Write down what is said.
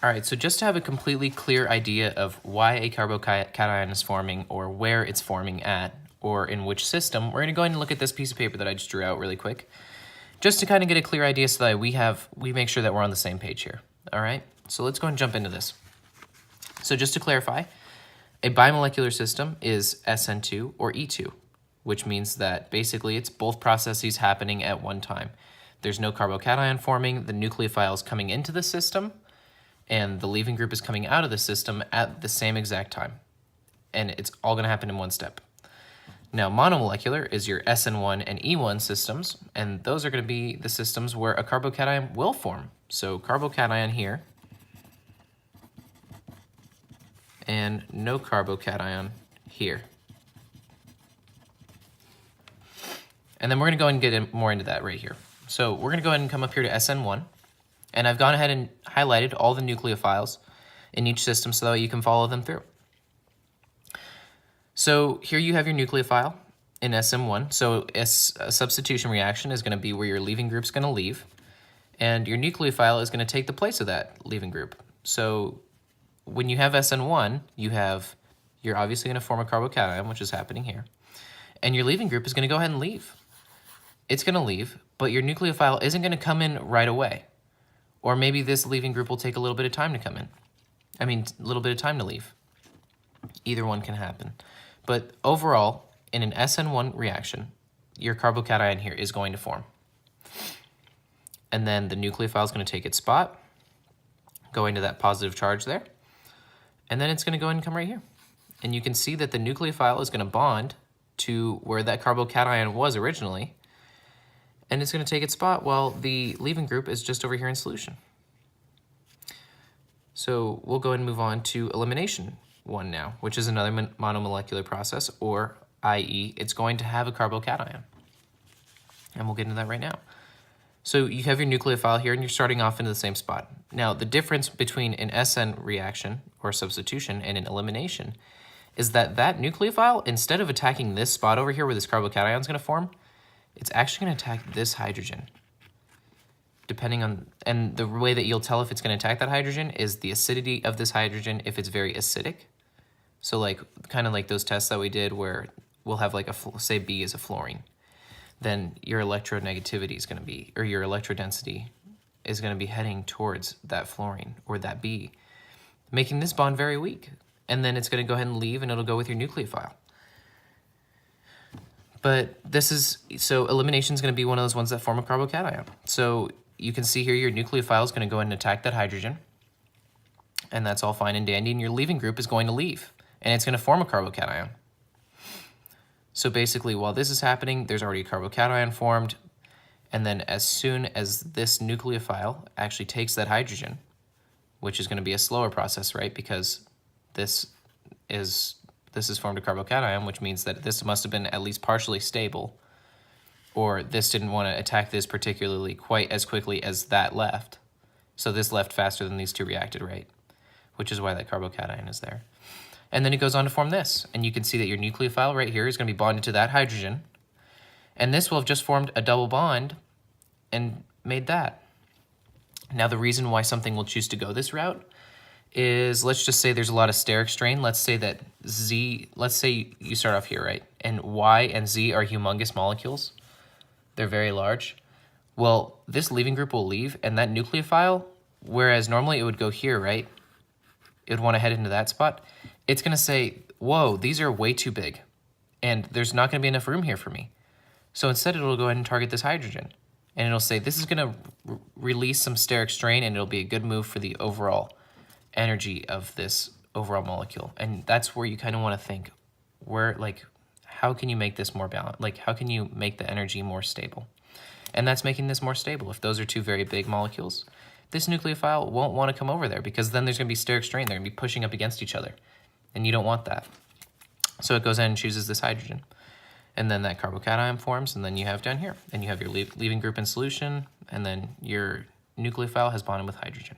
All right, so just to have a completely clear idea of why a carbocation is forming or where it's forming at or in which system, we're going to go ahead and look at this piece of paper that I just drew out really quick, just to kind of get a clear idea so that we make sure that we're on the same page here. All right, so let's go and jump into this. So just to clarify, a bimolecular system is SN2 or E2, which means that basically it's both processes happening at one time. There's no carbocation forming, the nucleophile is coming into the system, and the leaving group is coming out of the system at the same exact time. And it's all going to happen in one step. Now, monomolecular is your SN1 and E1 systems, and those are going to be the systems where a carbocation will form. So carbocation here, and no carbocation here. And then we're going to go ahead and get more into that right here. So we're going to go ahead and come up here to SN1. And I've gone ahead and highlighted all the nucleophiles in each system so that you can follow them through. So here you have your nucleophile in SM1. So a substitution reaction is going to be where your leaving group is going to leave, and your nucleophile is going to take the place of that leaving group. So when you have SN1, you're obviously going to form a carbocation, which is happening here, and your leaving group is going to go ahead and leave. It's going to leave, but your nucleophile isn't going to come in right away. Or maybe this leaving group will take a little bit of time to come in. A little bit of time to leave. Either one can happen. But overall, in an SN1 reaction, your carbocation here is going to form. And then the nucleophile is going to take its spot, go into that positive charge there, and then it's going to go ahead and come right here. And you can see that the nucleophile is going to bond to where that carbocation was originally, and it's going to take its spot while the leaving group is just over here in solution. So we'll go ahead and move on to elimination 1 now, which is another monomolecular process, or i.e. it's going to have a carbocation. And we'll get into that right now. So you have your nucleophile here, and you're starting off into the same spot. Now, the difference between an SN reaction, or substitution, and an elimination is that nucleophile, instead of attacking this spot over here where this carbocation is going to form, it's actually going to attack this hydrogen. And the way that you'll tell if it's going to attack that hydrogen is the acidity of this hydrogen if it's very acidic. So kind of like those tests that we did where we'll have say B is a fluorine. Then your electronegativity is going to be, or your electrodensity is going to be heading towards that fluorine or that B, making this bond very weak. And then it's going to go ahead and leave, and it'll go with your nucleophile. But so elimination is going to be one of those ones that form a carbocation. So you can see here your nucleophile is going to go ahead and attack that hydrogen, and that's all fine and dandy, and your leaving group is going to leave, and it's going to form a carbocation. So basically, while this is happening, there's already a carbocation formed, and then as soon as this nucleophile actually takes that hydrogen, which is going to be a slower process, right, because this is formed a carbocation, which means that this must have been at least partially stable, or this didn't want to attack this particularly quite as quickly as that left. So this left faster than these two reacted, right? Which is why that carbocation is there. And then it goes on to form this, and you can see that your nucleophile right here is going to be bonded to that hydrogen, and this will have just formed a double bond and made that. Now the reason why something will choose to go this route is, let's just say there's a lot of steric strain. Let's say that let's say you start off here, right? And Y and Z are humongous molecules. They're very large. Well, this leaving group will leave, and that nucleophile, whereas normally it would go here, right? It would want to head into that spot. It's going to say, whoa, these are way too big, and there's not going to be enough room here for me. So instead, it'll go ahead and target this hydrogen, and it'll say, this is going to release some steric strain, and it'll be a good move for the overall energy of this overall molecule. And that's where you kind of want to think, how can you make this more balanced? How can you make the energy more stable? And that's making this more stable. If those are two very big molecules, this nucleophile won't want to come over there, because then there's going to be steric strain. They're going to be pushing up against each other, and you don't want that. So it goes in and chooses this hydrogen, and then that carbocation forms, and then you have down here, and you have your leaving group in solution, and then your nucleophile has bonded with hydrogen.